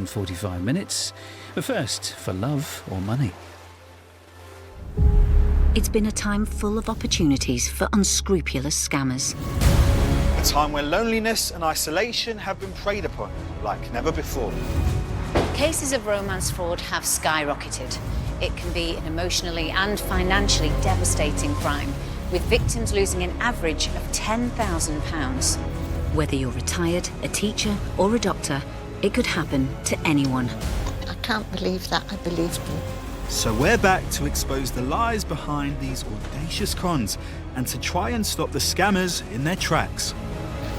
and 45 minutes. But first, for love or money. It's been a time full of opportunities for unscrupulous scammers. A time where loneliness and isolation have been preyed upon like never before. Cases of romance fraud have skyrocketed. It can be an emotionally and financially devastating crime, with victims losing an average of £10,000. Whether you're retired, a teacher or a doctor, it could happen to anyone. I can't believe that I believed them. So we're back to expose the lies behind these audacious cons and to try and stop the scammers in their tracks.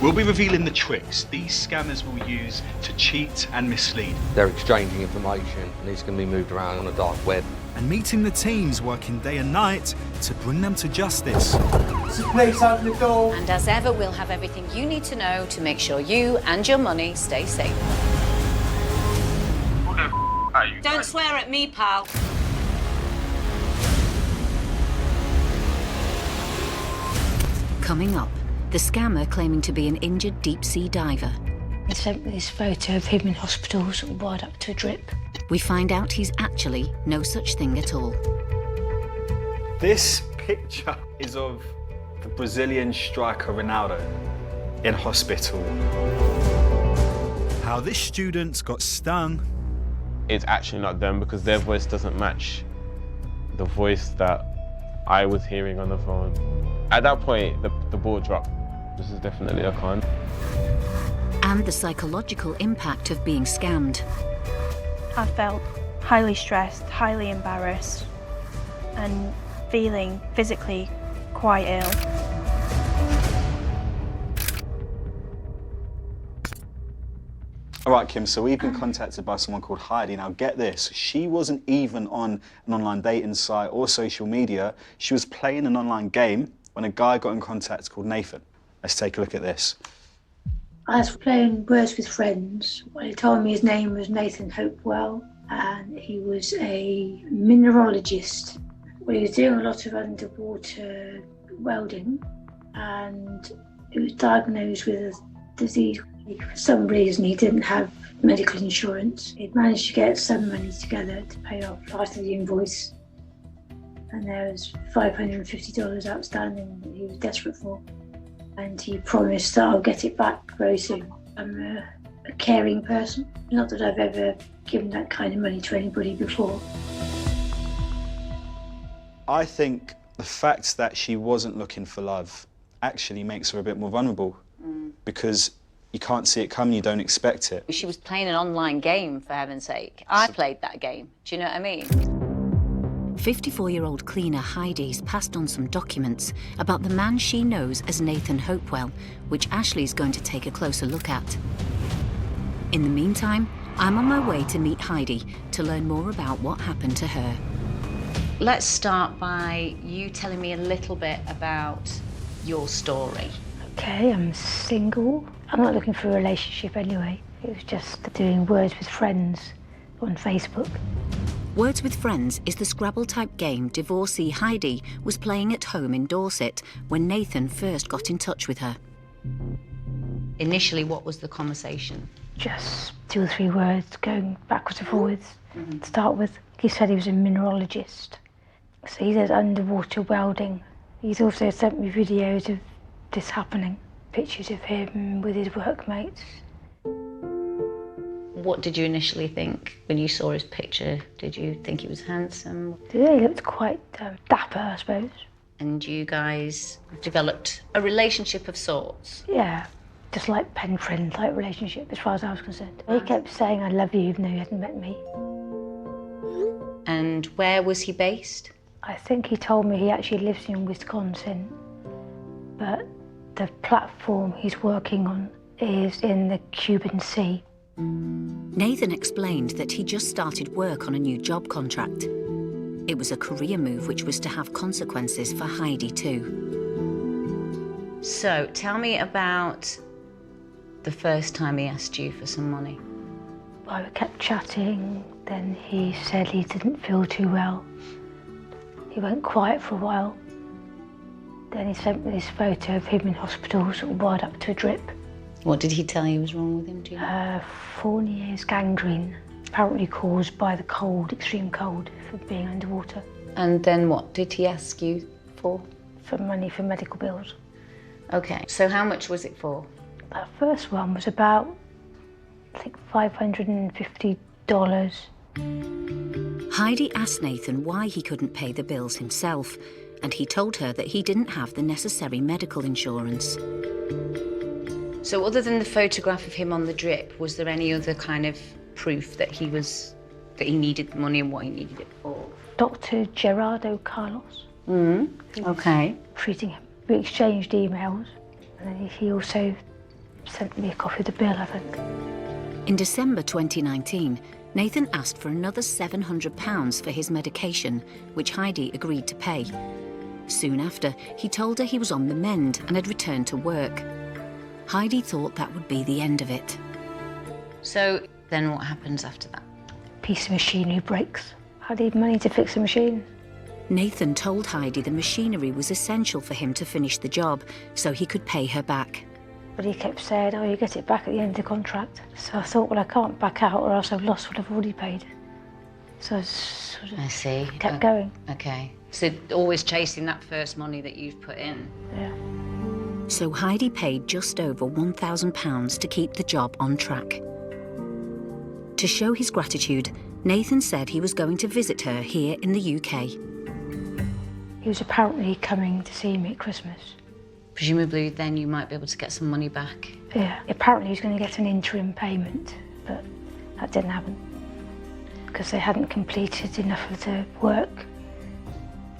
We'll be revealing the tricks these scammers will use to cheat and mislead. They're exchanging information and it's going to be moved around on the dark web. And meeting the teams working day and night to bring them to justice. And as ever, we'll have everything you need to know to make sure you and your money stay safe. Don't swear at me, pal. Coming up, the scammer claiming to be an injured deep-sea diver. He sent me this photo of him in hospital, sort of wired up to a drip. We find out he's actually no such thing at all. This picture is of the Brazilian striker Ronaldo in hospital. How this student got stung. It's actually not them because their voice doesn't match the voice that I was hearing on the phone. At that point, the ball dropped. This is definitely a con. And the psychological impact of being scammed. I felt highly stressed, highly embarrassed, and feeling physically quite ill. All right, Kym, so we've been contacted by someone called Heidi. Now, get this, she wasn't even on an online dating site or social media. She was playing an online game when a guy got in contact called Nathan. Let's take a look at this. I was playing Words with Friends. He told me his name was Nathan Hopewell, and he was a mineralogist. Well, he was doing a lot of underwater welding, and he was diagnosed with a disease. For some reason, he didn't have medical insurance. He'd managed to get some money together to pay off part of the invoice, and there was $550 outstanding that he was desperate for. And he promised that I'll get it back very soon. I'm a caring person. Not that I've ever given that kind of money to anybody before. I think the fact that she wasn't looking for love actually makes her a bit more vulnerable because you can't see it coming, you don't expect it. She was playing an online game, for heaven's sake. I played that game. Do you know what I mean? 54-year-old cleaner Heidi's passed on some documents about the man she knows as Nathan Hopewell, which Ashley's going to take a closer look at. In the meantime, I'm on my way to meet Heidi to learn more about what happened to her. Let's start by you telling me a little bit about your story. Okay, I'm single. I'm not looking for a relationship anyway. It was just doing Words with Friends on Facebook. Words with Friends is the Scrabble-type game divorcee Heidi was playing at home in Dorset when Nathan first got in touch with her. Initially, what was the conversation? Just 2 or 3 words going backwards and forwards. To start with, he said he was a mineralogist. So he does underwater welding. He's also sent me videos of this happening, pictures of him with his workmates. What did you initially think when you saw his picture? Did you think he was handsome? He looked quite dapper, I suppose. And you guys developed a relationship of sorts? Yeah, just like pen friend type relationship as far as I was concerned. He kept saying I love you even though he hadn't met me. And where was he based? I think he told me he actually lives in Wisconsin, but the platform he's working on is in the Cuban Sea. Nathan explained that he just started work on a new job contract. It was a career move which was to have consequences for Heidi too. So, tell me about the first time he asked you for some money. Well, we kept chatting, then he said he didn't feel too well. He went quiet for a while. Then he sent me this photo of him in hospital, sort of wired up to a drip. What did he tell you was wrong with him, do you know? 4 years gangrene, apparently caused by the cold, extreme cold, for being underwater. And then what did he ask you for? For money for medical bills. Okay, so how much was it for? That first one was about, I think, $550. Heidi asked Nathan why he couldn't pay the bills himself, and he told her that he didn't have the necessary medical insurance. So other than the photograph of him on the drip, was there any other kind of proof that he needed the money and what he needed it for? Dr. Gerardo Carlos. Okay. Treating him. We exchanged emails, and then he also sent me a copy of the bill, I think. In December 2019, Nathan asked for another £700 for his medication, which Heidi agreed to pay. Soon after, he told her he was on the mend and had returned to work. Heidi thought that would be the end of it. So then what happens after that? Piece of machinery breaks. I need money to fix the machine. Nathan told Heidi the machinery was essential for him to finish the job, so he could pay her back. But he kept saying, oh, you get it back at the end of the contract. So I thought, well, I can't back out or else I've lost what I've already paid. So I sort of I see. kept going. Okay. So always chasing that first money that you've put in. Yeah. So Heidi paid just over £1,000 to keep the job on track. To show his gratitude, Nathan said he was going to visit her here in the UK. He was apparently coming to see me at Christmas. Presumably then you might be able to get some money back. Yeah, apparently he was going to get an interim payment, but that didn't happen because they hadn't completed enough of the work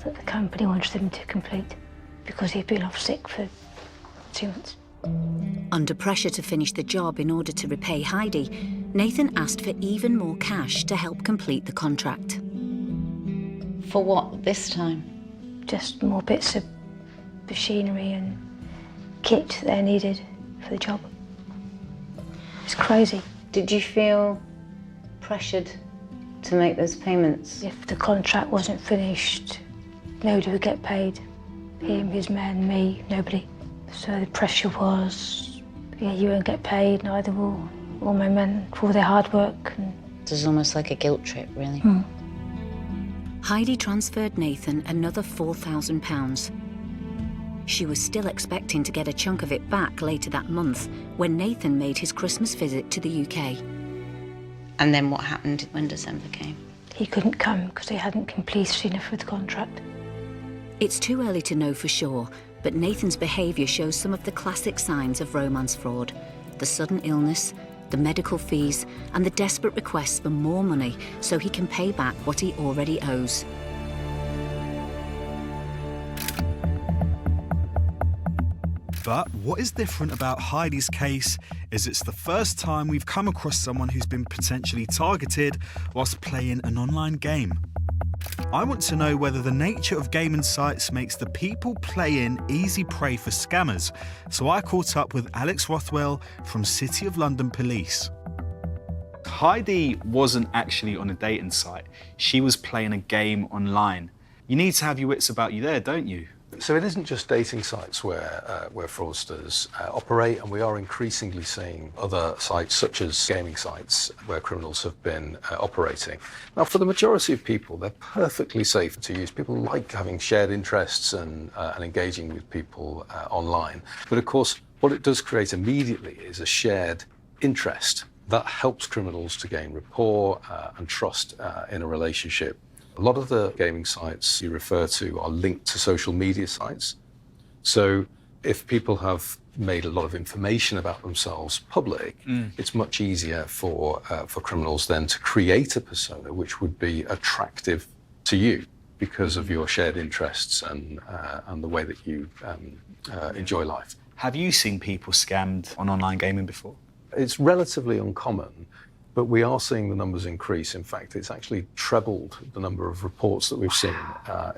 that the company wanted them to complete because he'd been off sick for 2 months. Under pressure to finish the job in order to repay Heidi, Nathan asked for even more cash to help complete the contract. For what this time? Just more bits of machinery and kit they needed for the job. It's crazy. Did you feel pressured to make those payments? If the contract wasn't finished, nobody would get paid. Him, his men, me, nobody. So the pressure was, yeah, you won't get paid, neither will all my men for all their hard work. It was almost like a guilt trip, really. Heidi transferred Nathan another £4,000. She was still expecting to get a chunk of it back later that month when Nathan made his Christmas visit to the UK. And then what happened when December came? He couldn't come because they hadn't completed enough of the contract. It's too early to know for sure, but Nathan's behaviour shows some of the classic signs of romance fraud: the sudden illness, the medical fees, and the desperate requests for more money so he can pay back what he already owes. But what is different about Heidi's case is it's the first time we've come across someone who's been potentially targeted whilst playing an online game. I want to know whether the nature of gaming sites makes the people playing easy prey for scammers, so I caught up with Alex Rothwell from City of London Police. Heidi wasn't actually on a dating site. She was playing a game online. You need to have your wits about you there, don't you? So it isn't just dating sites where fraudsters operate, and we are increasingly seeing other sites such as gaming sites where criminals have been operating. Now, for the majority of people, they're perfectly safe to use. People like having shared interests and engaging with people online. But of course, what it does create immediately is a shared interest that helps criminals to gain rapport and trust in a relationship. A lot of the gaming sites you refer to are linked to social media sites. So if people have made a lot of information about themselves public, it's much easier for criminals then to create a persona which would be attractive to you because of your shared interests and the way that you enjoy life. Have you seen people scammed on online gaming before? It's relatively uncommon, but we are seeing the numbers increase. In fact, it's actually trebled the number of reports that we've seen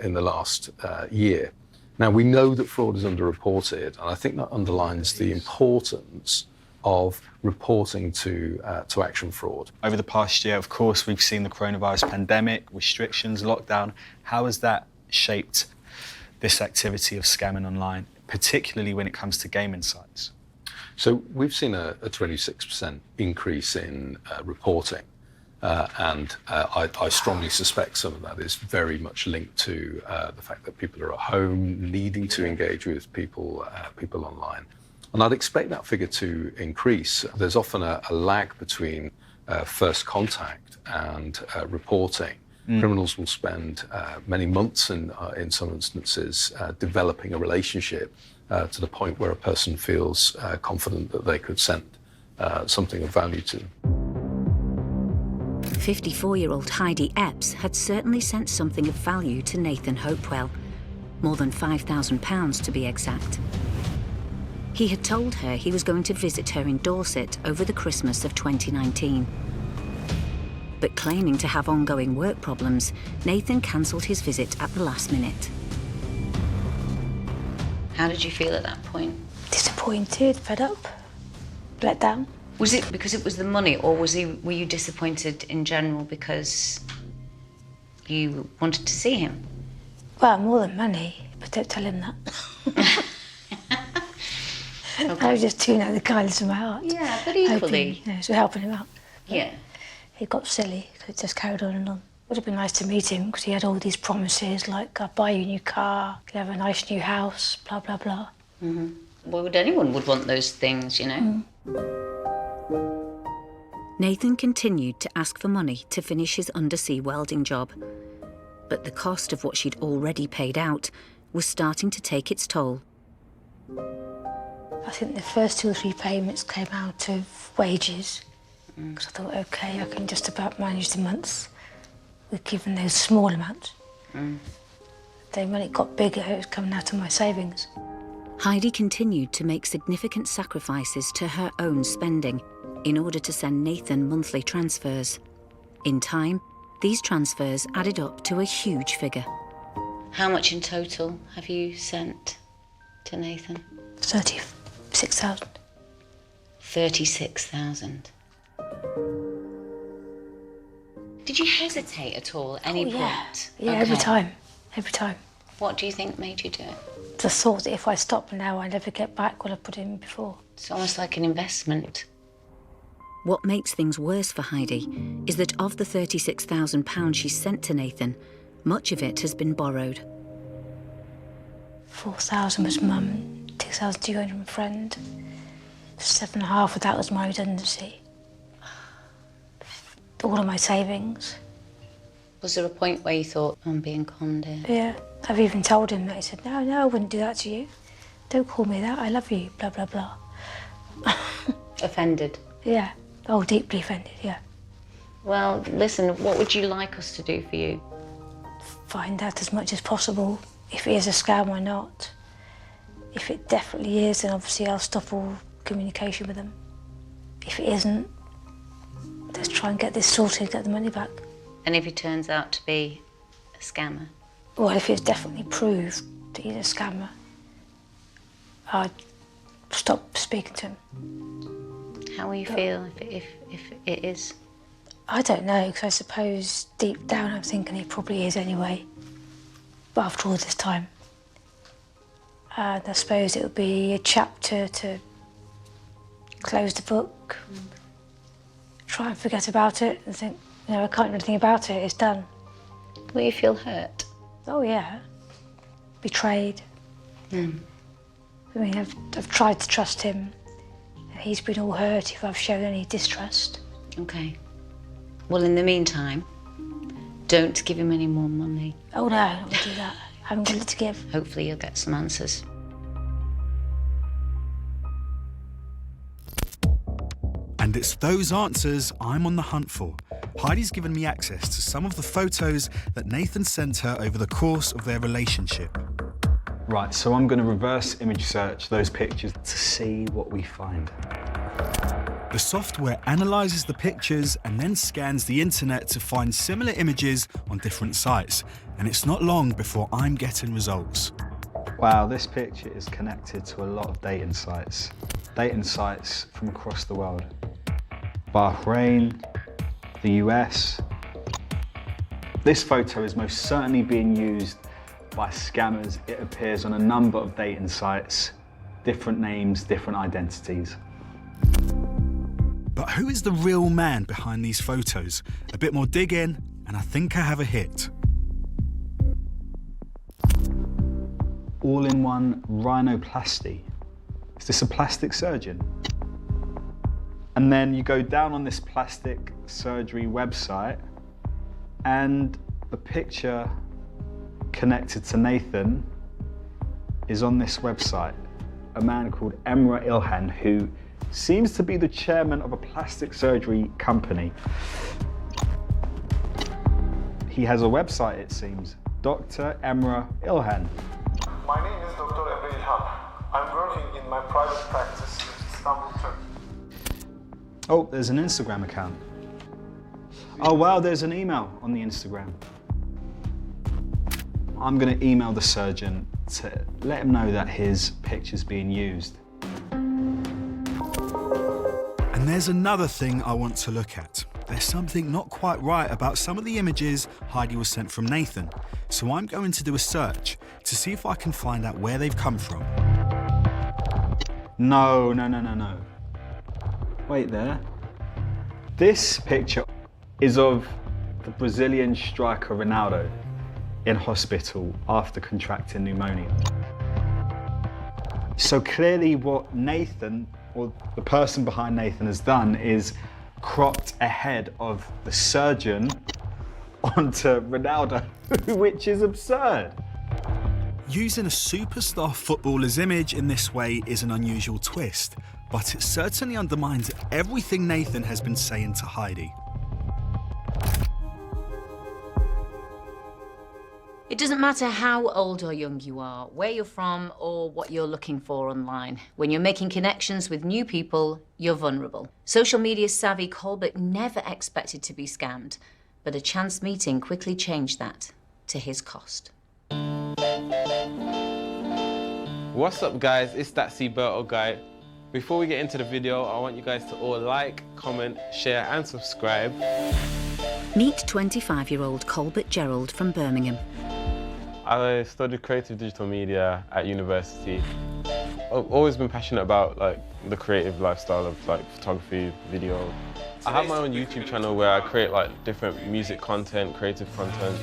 in the last year. Now, we know that fraud is underreported, and I think that underlines the importance of reporting to action fraud. Over the past year, of course, we've seen the coronavirus pandemic, restrictions, lockdown. How has that shaped this activity of scamming online, particularly when it comes to gaming sites? So we've seen a 26% increase in reporting. And I strongly suspect some of that is very much linked to the fact that people are at home, needing to engage with people online. And I'd expect that figure to increase. There's often a lag between first contact and reporting. Criminals will spend many months in some instances developing a relationship to the point where a person feels confident that they could send something of value to them. 54-year-old Heidi Epps had certainly sent something of value to Nathan Hopewell, more than £5,000 to be exact. He had told her he was going to visit her in Dorset over the Christmas of 2019. But claiming to have ongoing work problems, Nathan cancelled his visit at the last minute. How did you feel at that point? Disappointed, fed up, let down. Was it because it was the money, or were you disappointed in general because you wanted to see him? Well, more than money, but don't tell him that. Okay. I was just tuning out the kindness of my heart. Yeah, but equally. Hoping, so helping him out. Yeah. He got silly, so it just carried on and on. It would have been nice to meet him because he had all these promises like, I'll buy you a new car, you'll have a nice new house, blah, blah, blah. Mm-hmm. Why would anyone would want those things, you know? Nathan continued to ask for money to finish his undersea welding job. But the cost of what she'd already paid out was starting to take its toll. I think the first 2 or 3 payments came out of wages. Because I thought, OK, I can just about manage the months with giving those small amounts. Then when it got bigger, it was coming out of my savings. Heidi continued to make significant sacrifices to her own spending in order to send Nathan monthly transfers. In time, these transfers added up to a huge figure. How much in total have you sent to Nathan? 36,000. 36,000. Did you hesitate at all at any point? Yeah, Okay. every time. What do you think made you do it? The thought that if I stop now, I'd never get back what I put in before. It's almost like an investment. What makes things worse for Heidi is that of the £36,000 she sent to Nathan, much of it has been borrowed. 4,000 was mum, 2,200 from a friend, 7.5 of that was my redundancy. All of my savings. Was there a point where you thought, I'm being conned in? Yeah, I've even told him that. He said, no, I wouldn't do that to you. Don't call me that, I love you, blah, blah, blah. Offended? Yeah, oh, deeply offended, yeah. Well, listen, what would you like us to do for you? Find out as much as possible if it is a scam or not. If it definitely is, then obviously I'll stop all communication with them. If it isn't, let's try and get this sorted, get the money back. And if he turns out to be a scammer? Well, if it's definitely proved that he's a scammer, I'd stop speaking to him. How will you feel if it is? I don't know, because I suppose deep down I'm thinking he probably is anyway. But after all this time. And I suppose it would be a chapter to close the book, try and forget about it and think, you know, I can't do anything about it, it's done. Will you feel hurt? Oh yeah, betrayed. I mean, I've tried to trust him. He's been all hurt if I've shown any distrust. Okay. Well, in the meantime, don't give him any more money. Oh no, I don't want to do that. I haven't got it to give. Hopefully you'll get some answers. And it's those answers I'm on the hunt for. Heidi's given me access to some of the photos that Nathan sent her over the course of their relationship. Right, so I'm going to reverse image search those pictures to see what we find. The software analyzes the pictures and then scans the internet to find similar images on different sites. And it's not long before I'm getting results. Wow, this picture is connected to a lot of dating sites. Dating sites from across the world. Bahrain, the US. This photo is most certainly being used by scammers. It appears on a number of dating sites, different names, different identities. But who is the real man behind these photos? A bit more digging, and I think I have a hit. All-in-one rhinoplasty. Is this a plastic surgeon? And then you go down on this plastic surgery website, and the picture connected to Nathan is on this website. A man called Emre Ilhan, who seems to be the chairman of a plastic surgery company. He has a website, it seems. Dr. Emre Ilhan. My name is Dr. Emre Ilhan. I'm working in my private practice in Istanbul, Turkey. Oh, there's an Instagram account. Oh wow, there's an email on the Instagram. I'm gonna email the surgeon to let him know that his picture's being used. And there's another thing I want to look at. There's something not quite right about some of the images Heidi was sent from Nathan. So I'm going to do a search to see if I can find out where they've come from. No. Wait there. This picture is of the Brazilian striker Ronaldo in hospital after contracting pneumonia. So clearly what Nathan, or the person behind Nathan, has done is cropped ahead of the surgeon onto Ronaldo, which is absurd. Using a superstar footballer's image in this way is an unusual twist, but it certainly undermines everything Nathan has been saying to Heidi. It doesn't matter how old or young you are, where you're from, or what you're looking for online. When you're making connections with new people, you're vulnerable. Social media savvy Colbert never expected to be scammed, but a chance meeting quickly changed that, to his cost. What's up guys, it's that Seaberto guy. Before we get into the video, I want you guys to all like, comment, share and subscribe. Meet 25-year-old Colbert Gerald from Birmingham. I studied creative digital media at university. I've always been passionate about the creative lifestyle of photography, video. I have my own YouTube channel where I create different music content, creative content.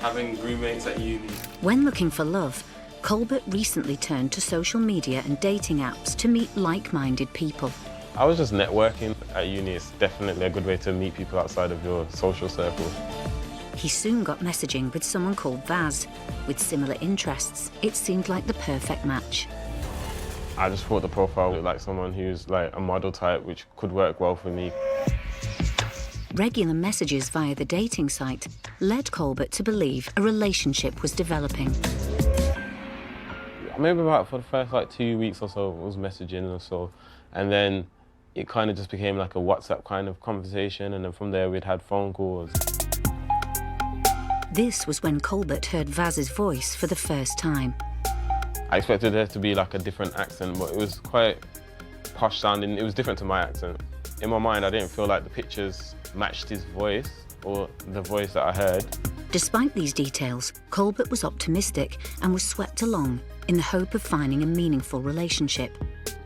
Having roommates at uni. When looking for love, Colbert recently turned to social media and dating apps to meet like-minded people. I was just networking at uni. It's definitely a good way to meet people outside of your social circle. He soon got messaging with someone called Vaz. With similar interests, it seemed like the perfect match. I just thought the profile looked like someone who's a model type, which could work well for me. Regular messages via the dating site led Colbert to believe a relationship was developing. Maybe about for the first 2 weeks or so, I was messaging or so, and then it kind of just became like a WhatsApp kind of conversation, and then from there we'd had phone calls. This was when Colbert heard Vaz's voice for the first time. I expected there to be a different accent, but it was quite posh sounding. It was different to my accent. In my mind, I didn't feel like the pictures matched his voice or the voice that I heard. Despite these details, Colbert was optimistic and was swept along in the hope of finding a meaningful relationship.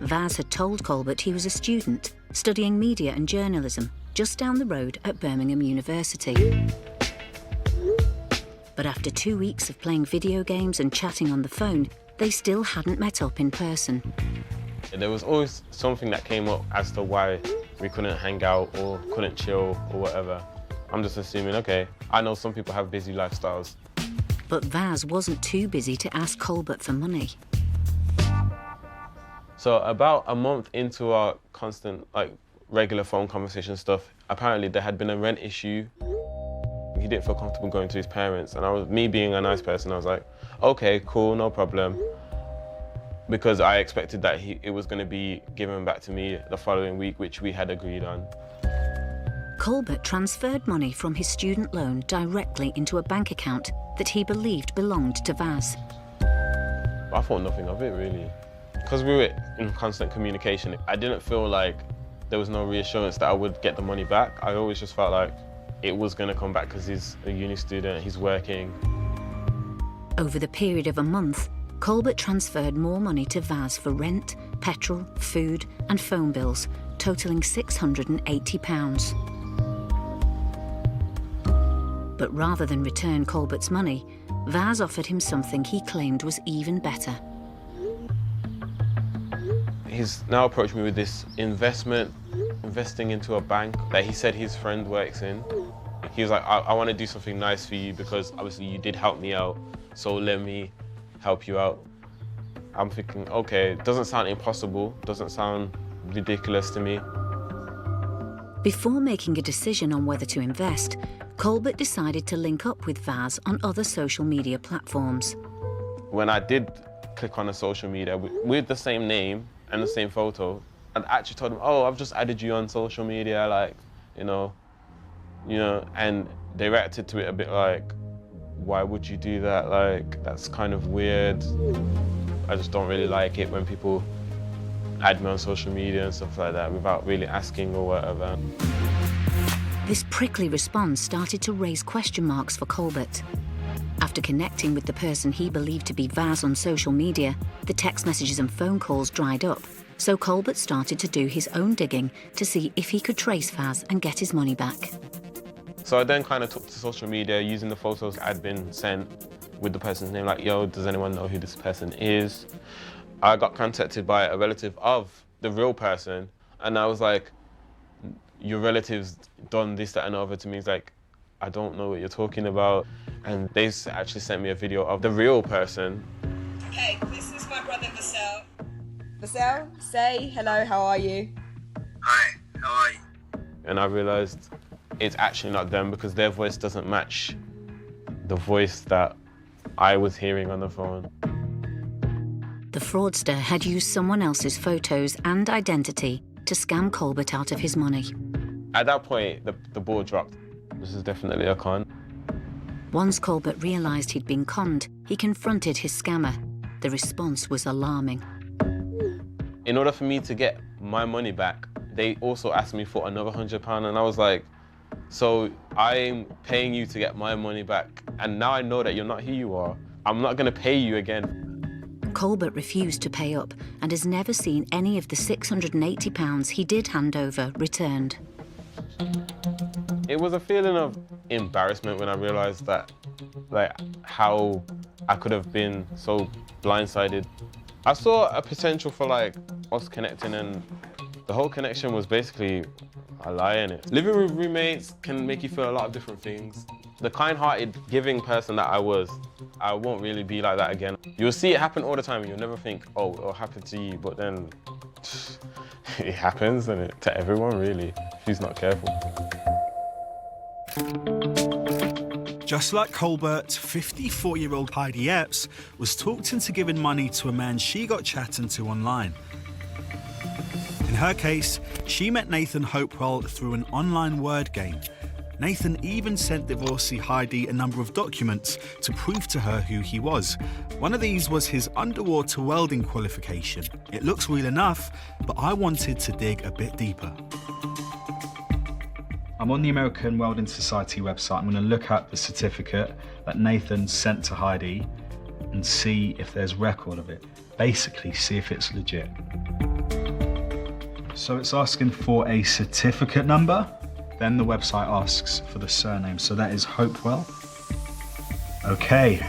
Vaz had told Colbert he was a student studying media and journalism just down the road at Birmingham University. But after 2 weeks of playing video games and chatting on the phone, they still hadn't met up in person. There was always something that came up as to why we couldn't hang out or couldn't chill or whatever. I'm just assuming, okay, I know some people have busy lifestyles. But Vaz wasn't too busy to ask Colbert for money. So about a month into our constant, regular phone conversation stuff, apparently there had been a rent issue. He didn't feel comfortable going to his parents, and me being a nice person, I was like, okay, cool, no problem. Because I expected that it was going to be given back to me the following week, which we had agreed on. Colbert transferred money from his student loan directly into a bank account that he believed belonged to Vaz. I thought nothing of it, really. Because we were in constant communication, I didn't feel like there was no reassurance that I would get the money back. I always just felt like it was going to come back because he's a uni student, he's working. Over the period of a month, Colbert transferred more money to Vaz for rent, petrol, food and phone bills, totalling £680. But rather than return Colbert's money, Vaz offered him something he claimed was even better. He's now approached me with this investing into a bank that he said his friend works in. He was like, I want to do something nice for you because obviously you did help me out, so let me help you out. I'm thinking, okay, it doesn't sound impossible, doesn't sound ridiculous to me. Before making a decision on whether to invest, Colbert decided to link up with Vaz on other social media platforms. When I did click on a social media with the same name and the same photo, I actually told them, oh, I've just added you on social media, like, you know, and they reacted to it a bit like, why would you do that? Like, that's kind of weird. I just don't really like it when people add me on social media and stuff like that without really asking or whatever. This prickly response started to raise question marks for Colbert. After connecting with the person he believed to be Vaz on social media, the text messages and phone calls dried up, so Colbert started to do his own digging to see if he could trace Vaz and get his money back. So I then kind of took to social media using the photos I'd been sent with the person's name, like, yo, does anyone know who this person is? I got contacted by a relative of the real person, and I was like, your relative's done this, that, and other to me. He's like, I don't know what you're talking about. And they actually sent me a video of the real person. Hey, this is my brother Vassell. Vassell, say hello, how are you? Hi, how are you? And I realized it's actually not them because their voice doesn't match the voice that I was hearing on the phone. The fraudster had used someone else's photos and identity to scam Colbert out of his money. At that point, the ball dropped. This is definitely a con. Once Colbert realised he'd been conned, he confronted his scammer. The response was alarming. In order for me to get my money back, they also asked me for another £100, and I was like, so I'm paying you to get my money back, and now I know that you're not who you are. I'm not going to pay you again. Colbert refused to pay up and has never seen any of the £680 he did hand over returned. It was a feeling of embarrassment when I realised that, like, how I could have been so blindsided. I saw a potential for, like, us connecting, and the whole connection was basically a lie in it. Living with roommates can make you feel a lot of different things. The kind-hearted, giving person that I was, I won't really be like that again. You'll see it happen all the time, and you'll never think, oh, it'll happen to you, but then it happens, and to everyone, really, if he's not careful. Just like Colbert, 54-year-old Heidi Epps was talked into giving money to a man she got chatting to online. In her case, she met Nathan Hopewell through an online word game. Nathan even sent divorcee Heidi a number of documents to prove to her who he was. One of these was his underwater welding qualification. It looks real enough, but I wanted to dig a bit deeper. I'm on the American Welding Society website. I'm going to look at the certificate that Nathan sent to Heidi and see if there's record of it. Basically, see if it's legit. So it's asking for a certificate number. Then the website asks for the surname. So that is Hopewell. Okay.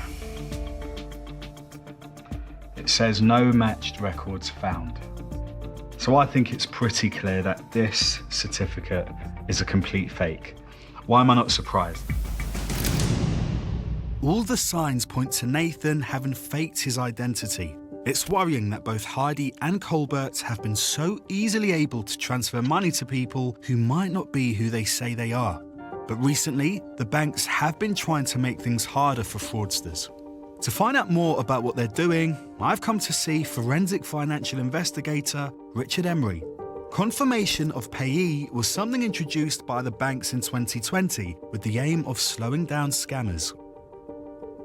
It says no matched records found. So I think it's pretty clear that this certificate is a complete fake. Why am I not surprised? All the signs point to Nathan having faked his identity. It's worrying that both Heidi and Colbert have been so easily able to transfer money to people who might not be who they say they are. But recently, the banks have been trying to make things harder for fraudsters. To find out more about what they're doing, I've come to see forensic financial investigator Richard Emery. Confirmation of payee was something introduced by the banks in 2020 with the aim of slowing down scammers.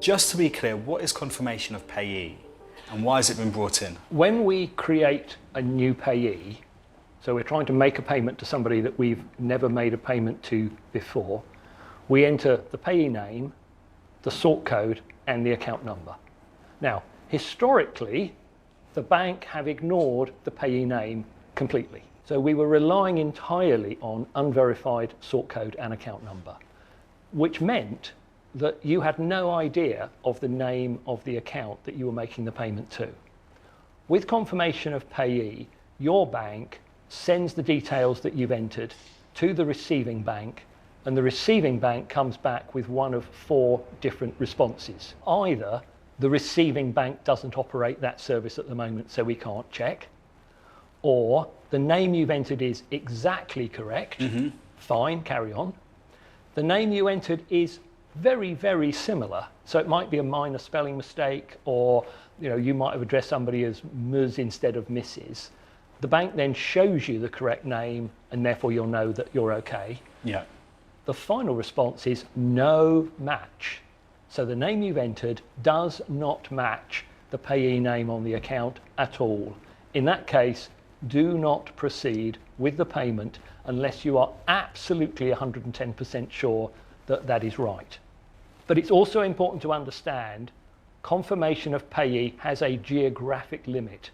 Just to be clear, what is confirmation of payee? And why has it been brought in? When we create a new payee, so we're trying to make a payment to somebody that we've never made a payment to before, we enter the payee name, the sort code, and the account number. Now, historically, the bank have ignored the payee name completely. So we were relying entirely on unverified sort code and account number, which meant that you had no idea of the name of the account that you were making the payment to. With confirmation of payee, your bank sends the details that you've entered to the receiving bank, and the receiving bank comes back with one of 4 different responses. Either the receiving bank doesn't operate that service at the moment, so we can't check, or the name you've entered is exactly correct, fine, carry on. The name you entered is very, very similar, so it might be a minor spelling mistake, or you might have addressed somebody as Ms instead of Mrs. The bank then shows you the correct name, and therefore you'll know that you're okay. Yeah. The final response is no match. So the name you've entered does not match the payee name on the account at all. In that case, do not proceed with the payment unless you are absolutely 110% sure that that is right. But it's also important to understand confirmation of payee has a geographic limit.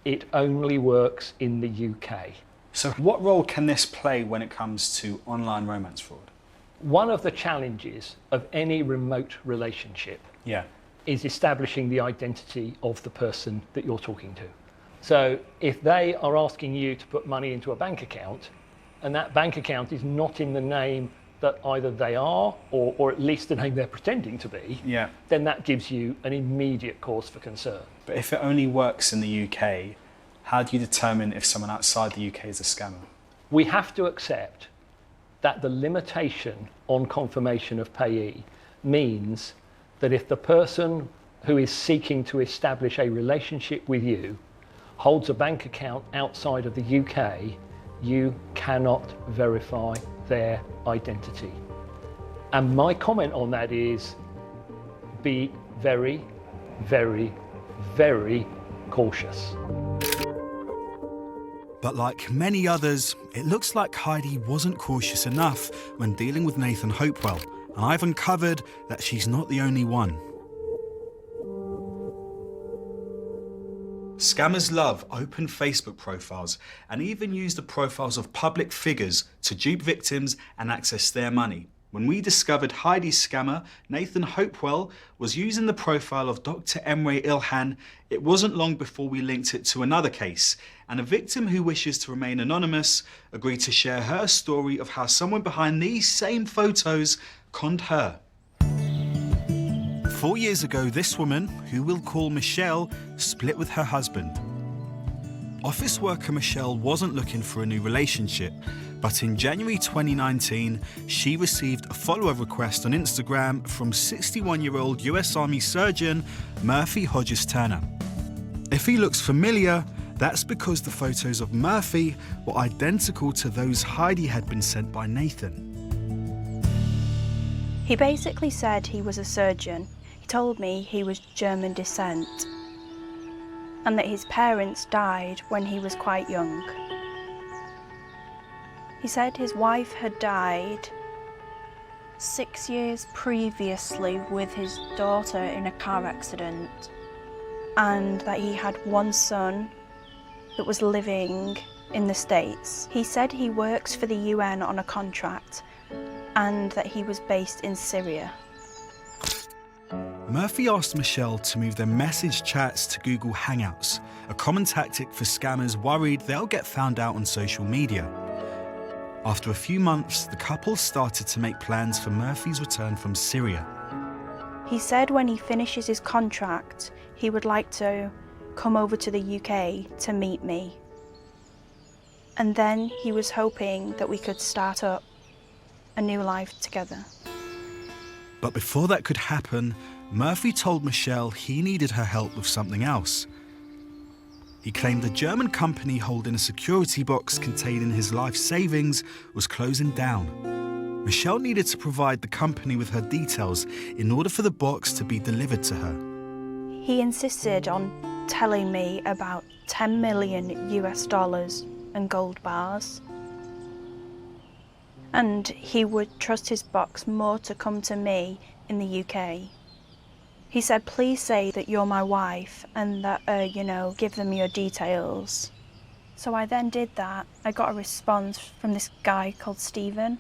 It only works in the UK. So what role can this play when it comes to online romance fraud? One of the challenges of any remote relationship is establishing the identity of the person that you're talking to. So if they are asking you to put money into a bank account, and that bank account is not in the name that either they are, or at least the name they're pretending to be, then that gives you an immediate cause for concern. But if it only works in the UK, how do you determine if someone outside the UK is a scammer? We have to accept that the limitation on confirmation of payee means that if the person who is seeking to establish a relationship with you holds a bank account outside of the UK, you cannot verify their identity. And my comment on that is be very, very, very cautious. But like many others, it looks like Heidi wasn't cautious enough when dealing with Nathan Hopewell, and I've uncovered that she's not the only one. Scammers love open Facebook profiles and even use the profiles of public figures to dupe victims and access their money. When we discovered Heidi's scammer, Nathan Hopewell, was using the profile of Dr. Emre Ilhan, it wasn't long before we linked it to another case, and a victim who wishes to remain anonymous agreed to share her story of how someone behind these same photos conned her. 4 years ago, this woman, who we'll call Michelle, split with her husband. Office worker Michelle wasn't looking for a new relationship, but in January 2019, she received a follow-up request on Instagram from 61-year-old US Army surgeon Murphy Hodges Turner. If he looks familiar, that's because the photos of Murphy were identical to those Heidi had been sent by Nathan. He basically said he was a surgeon. He told me he was German descent and that his parents died when he was quite young. He said his wife had died 6 years previously with his daughter in a car accident, and that he had one son that was living in the States. He said he works for the UN on a contract and that he was based in Syria. Murphy asked Michelle to move their message chats to Google Hangouts, a common tactic for scammers worried they'll get found out on social media. After a few months, the couple started to make plans for Murphy's return from Syria. He said when he finishes his contract, he would like to come over to the UK to meet me. And then he was hoping that we could start up a new life together. But before that could happen, Murphy told Michelle he needed her help with something else. He claimed the German company holding a security box containing his life savings was closing down. Michelle needed to provide the company with her details in order for the box to be delivered to her. He insisted on telling me about $10 million and gold bars. And he would trust his box more to come to me in the UK. He said, please say that you're my wife and that, give them your details. So I then did that. I got a response from this guy called Stephen.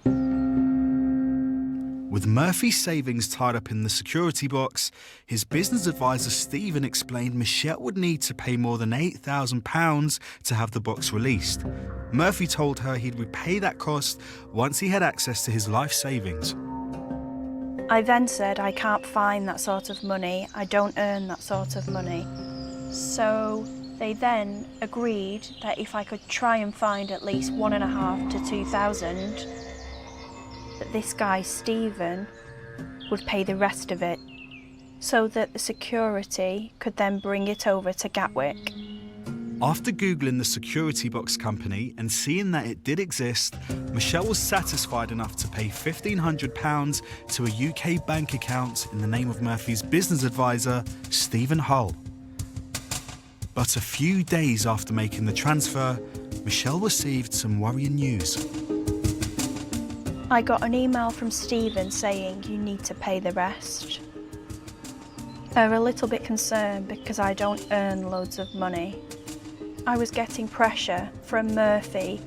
With Murphy's savings tied up in the security box, his business advisor Stephen explained Michelle would need to pay more than £8,000 to have the box released. Murphy told her he'd repay that cost once he had access to his life savings. I then said I can't find that sort of money, I don't earn that sort of money. So they then agreed that if I could try and find at least 1,500 to 2,000, that this guy Stephen would pay the rest of it, so that the security could then bring it over to Gatwick. After Googling the security box company and seeing that it did exist, Michelle was satisfied enough to pay £1,500 to a UK bank account in the name of Murphy's business advisor, Stephen Hull. But a few days after making the transfer, Michelle received some worrying news. I got an email from Stephen saying you need to pay the rest. They're a little bit concerned because I don't earn loads of money. I was getting pressure from Murphy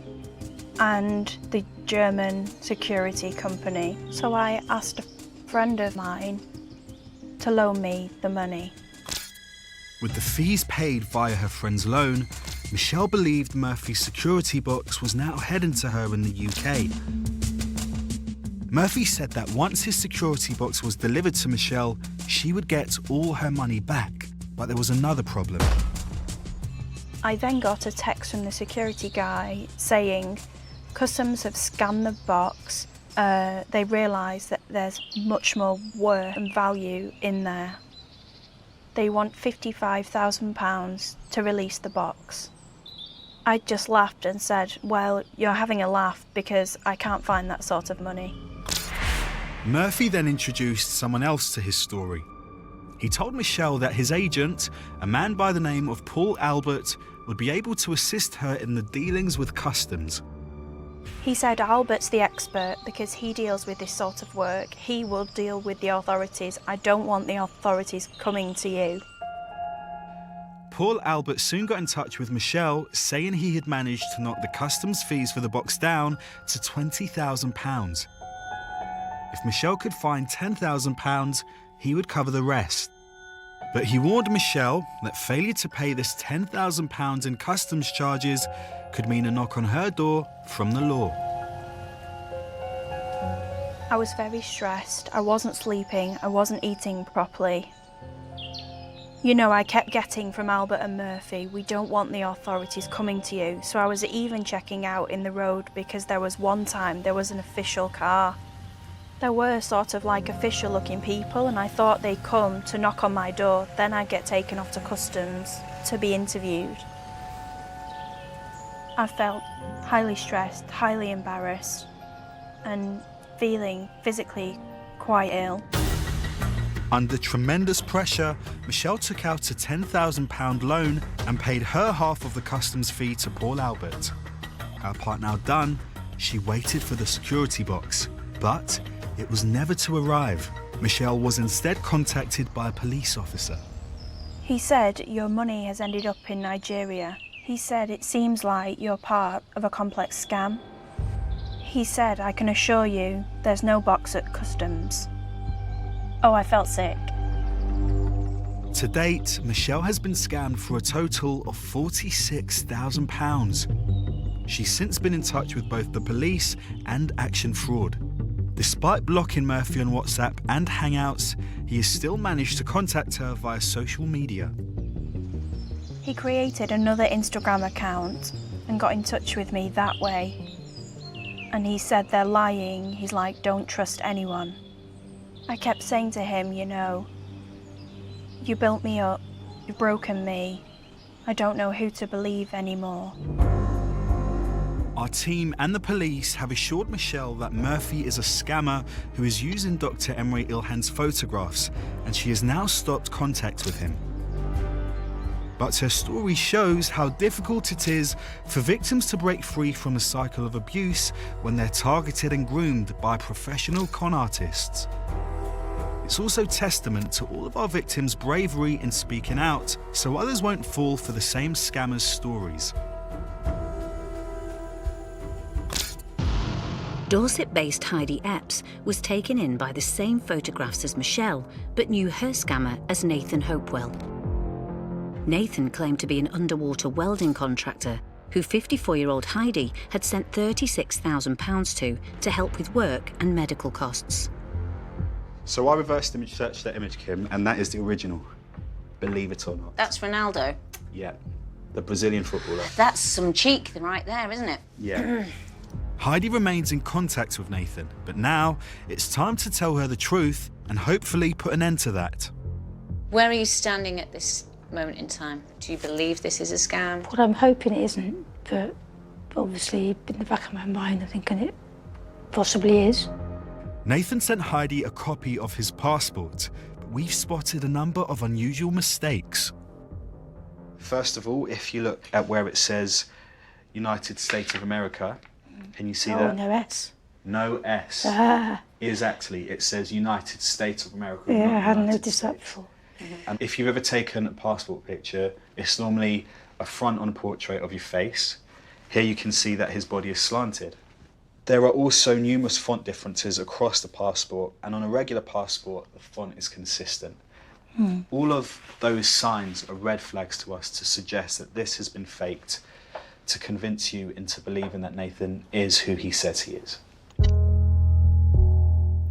and the German security company, so I asked a friend of mine to loan me the money. With the fees paid via her friend's loan, Michelle believed Murphy's security box was now heading to her in the UK. Murphy said that once his security box was delivered to Michelle, she would get all her money back. But there was another problem. I then got a text from the security guy saying customs have scanned the box. They realised that there's much more worth and value in there. They want £55,000 to release the box. I just laughed and said, well, you're having a laugh because I can't find that sort of money. Murphy then introduced someone else to his story. He told Michelle that his agent, a man by the name of Paul Albert, would be able to assist her in the dealings with customs. He said Albert's the expert because he deals with this sort of work. He will deal with the authorities. I don't want the authorities coming to you. Paul Albert soon got in touch with Michelle, saying he had managed to knock the customs fees for the box down to £20,000. If Michelle could find £10,000, he would cover the rest. But he warned Michelle that failure to pay this £10,000 in customs charges could mean a knock on her door from the law. I was very stressed. I wasn't sleeping. I wasn't eating properly. You know, I kept getting from Albert and Murphy, we don't want the authorities coming to you. So I was even checking out in the road because there was one time there was an official car. There were sort of like official looking people and I thought they'd come to knock on my door, then I'd get taken off to customs to be interviewed. I felt highly stressed, highly embarrassed and feeling physically quite ill. Under tremendous pressure, Michelle took out a £10,000 loan and paid her half of the customs fee to Paul Albert. Her part now done, she waited for the security box, but it was never to arrive. Michelle was instead contacted by a police officer. He said, your money has ended up in Nigeria. He said, it seems like you're part of a complex scam. He said, I can assure you, there's no box at customs. Oh, I felt sick. To date, Michelle has been scammed for a total of £46,000. She's since been in touch with both the police and Action Fraud. Despite blocking Murphy on WhatsApp and Hangouts, he has still managed to contact her via social media. He created another Instagram account and got in touch with me that way. And he said they're lying. He's like, don't trust anyone. I kept saying to him, you know, you built me up, you've broken me. I don't know who to believe anymore. Our team and the police have assured Michelle that Murphy is a scammer who is using Dr. Emery Ilhan's photographs, and she has now stopped contact with him. But her story shows how difficult it is for victims to break free from a cycle of abuse when they're targeted and groomed by professional con artists. It's also testament to all of our victims' bravery in speaking out, so others won't fall for the same scammers' stories. Dorset-based Heidi Epps was taken in by the same photographs as Michelle, but knew her scammer as Nathan Hopewell. Nathan claimed to be an underwater welding contractor who 54-year-old Heidi had sent £36,000 to help with work and medical costs. So I reversed image searched that image, Kym, and that is the original, believe it or not. That's Ronaldo. Yeah, the Brazilian footballer. That's some cheek right there, isn't it? Yeah. Heidi remains in contact with Nathan, but now it's time to tell her the truth and hopefully put an end to that. Where are you standing at this moment in time? Do you believe this is a scam? Well, I'm hoping it isn't, but obviously in the back of my mind I'm thinking it possibly is. Nathan sent Heidi a copy of his passport, but we've spotted a number of unusual mistakes. First of all, if you look at where it says United States of America, can you see that? No S. No S. Ah. Exactly, it says United States of America. Yeah, not I hadn't United noticed States. that before. And if you've ever taken a passport picture, it's normally a front-on portrait of your face. Here you can see that his body is slanted. There are also numerous font differences across the passport, and on a regular passport, the font is consistent. All of those signs are red flags to us to suggest that this has been faked to convince you into believing that Nathan is who he says he is.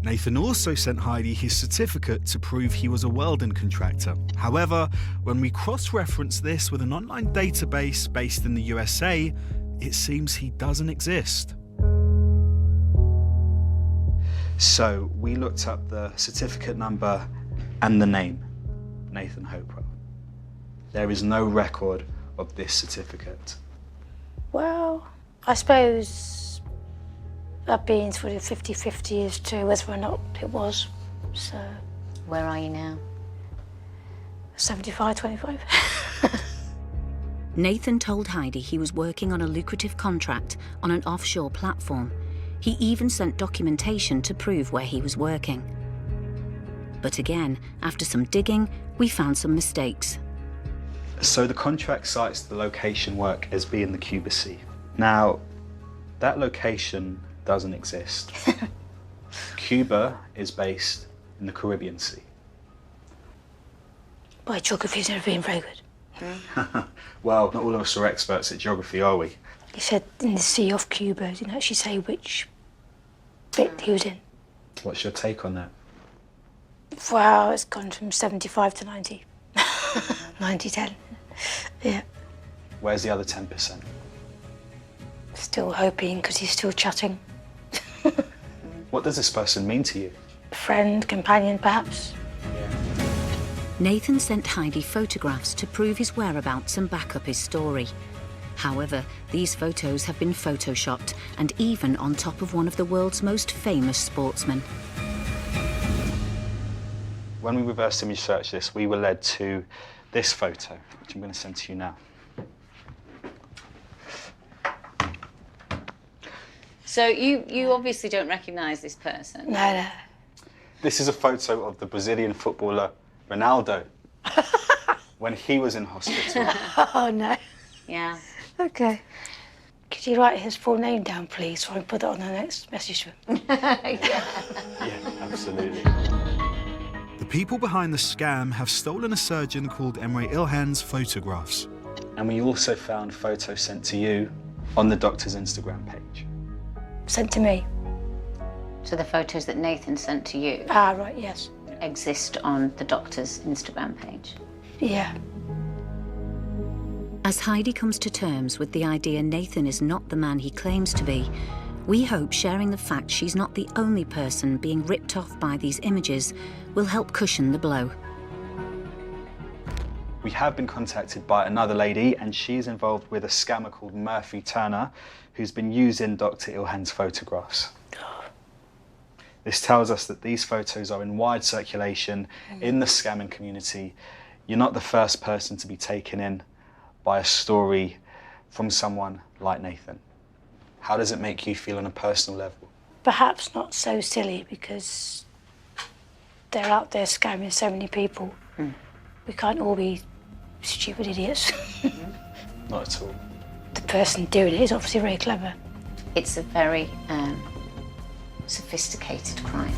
Nathan also sent Heidi his certificate to prove he was a welding contractor. However, when we cross-reference this with an online database based in the USA, it seems he doesn't exist. So we looked up the certificate number and the name, Nathan Hopewell. There is no record of this certificate. Well, I suppose that being sort of 50-50 as to whether or not it was, so... Where are you now? 75-25. Nathan told Heidi he was working on a lucrative contract on an offshore platform. He even sent documentation to prove where he was working. But again, after some digging, we found some mistakes. So the contract cites the location work as being the Cuba Sea. Now, that location doesn't exist. Cuba is based in the Caribbean Sea. My geography's never been very good. Well, not all of us are experts at geography, are we? He said in the sea off Cuba, didn't actually say which bit he was in. What's your take on that? Wow, it's gone from 75 to 90. 90-10. Yeah. Where's the other 10%? Still hoping, because he's still chatting. What does this person mean to you? Friend, companion, perhaps. Nathan sent Heidi photographs to prove his whereabouts and back up his story. However, these photos have been photoshopped and even on top of one of the world's most famous sportsmen. When we reverse image searched this, we were led to this photo, which I'm going to send to you now. So you obviously don't recognise this person. No. This is a photo of the Brazilian footballer Ronaldo when he was in hospital. Oh, no. Yeah. OK. Could you write his full name down, please, so I can put it on the next message to him? Yeah, absolutely. The people behind the scam have stolen a surgeon called Emre Ilhan's photographs. And we also found photos sent to you on the doctor's Instagram page. Sent to me? So the photos that Nathan sent to you? Ah, right, yes. Exist on the doctor's Instagram page? Yeah. As Heidi comes to terms with the idea Nathan is not the man he claims to be, we hope sharing the fact she's not the only person being ripped off by these images will help cushion the blow. We have been contacted by another lady, and she's involved with a scammer called Murphy Turner, who's been using Dr. Ilhan's photographs. This tells us that these photos are in wide circulation in the scamming community. You're not the first person to be taken in by a story from someone like Nathan. How does it make you feel on a personal level? Perhaps not so silly, because they're out there scamming so many people. We can't all be stupid idiots. Not at all. The person doing it is obviously very clever. It's a very sophisticated crime.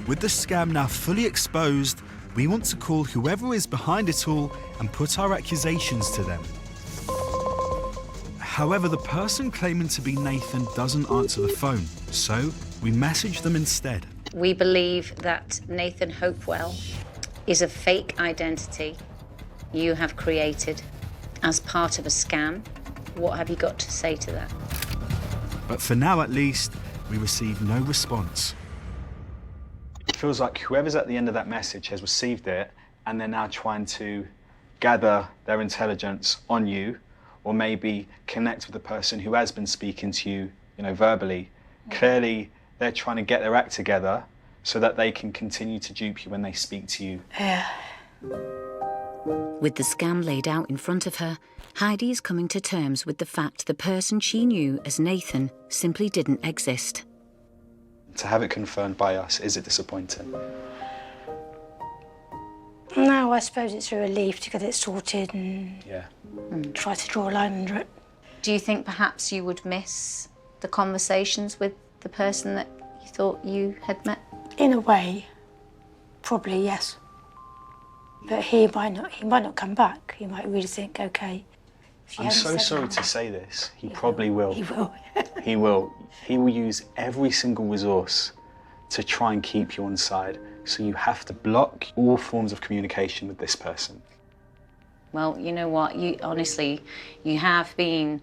With the scam now fully exposed, we want to call whoever is behind it all and put our accusations to them. However, the person claiming to be Nathan doesn't answer the phone, so we message them instead. We believe that Nathan Hopewell is a fake identity you have created as part of a scam. What have you got to say to that? But for now, at least, we receive no response. It feels like whoever's at the end of that message has received it and they're now trying to gather their intelligence on you, or maybe connect with the person who has been speaking to you, verbally. Clearly, they're trying to get their act together so that they can continue to dupe you when they speak to you. Yeah. With the scam laid out in front of her, Heidi is coming to terms with the fact the person she knew as Nathan simply didn't exist. To have it confirmed by us, is it disappointing? No, I suppose it's a relief to get it sorted and try to draw a line under it. Do you think perhaps you would miss the conversations with the person that you thought you had met? In a way, probably yes. But he might not come back. He might really think, okay. I'm so sorry to say this. He probably will. He will. He will. He will use every single resource to try and keep you on side. So you have to block all forms of communication with this person. Well, you know what? You honestly, you have been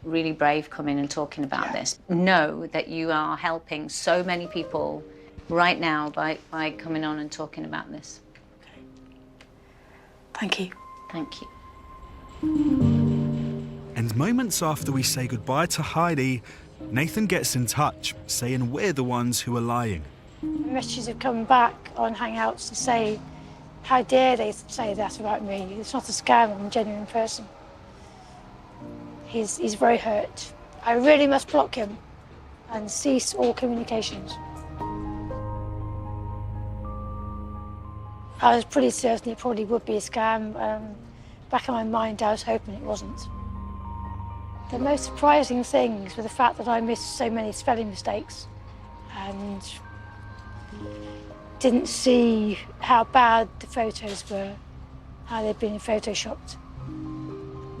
really brave coming and talking about this. Know that you are helping so many people right now by coming on and talking about this. Okay. Thank you. Thank you. And moments after we say goodbye to Heidi, Nathan gets in touch, saying we're the ones who are lying. Messages have come back on Hangouts to say, how dare they say that about me? It's not a scam, I'm a genuine person. He's very hurt. I really must block him and cease all communications. I was pretty certain it probably would be a scam. Back in my mind, I was hoping it wasn't. The most surprising things were the fact that I missed so many spelling mistakes and didn't see how bad the photos were, how they'd been photoshopped.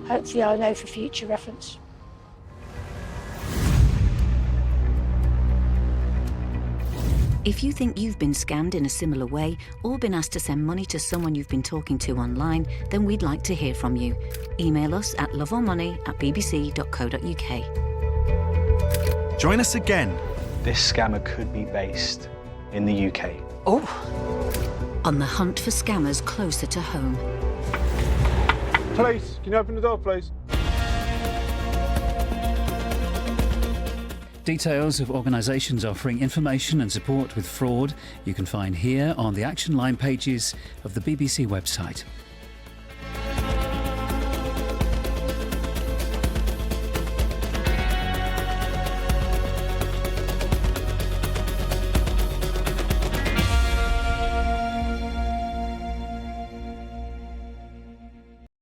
Hopefully I'll know for future reference. If you think you've been scammed in a similar way or been asked to send money to someone you've been talking to online, then we'd like to hear from you. Email us at loveormoney@bbc.co.uk. Join us again. This scammer could be based in the UK. Oh! On the hunt for scammers closer to home. Police, can you open the door, please? Details of organisations offering information and support with fraud you can find here on the Action Line pages of the BBC website.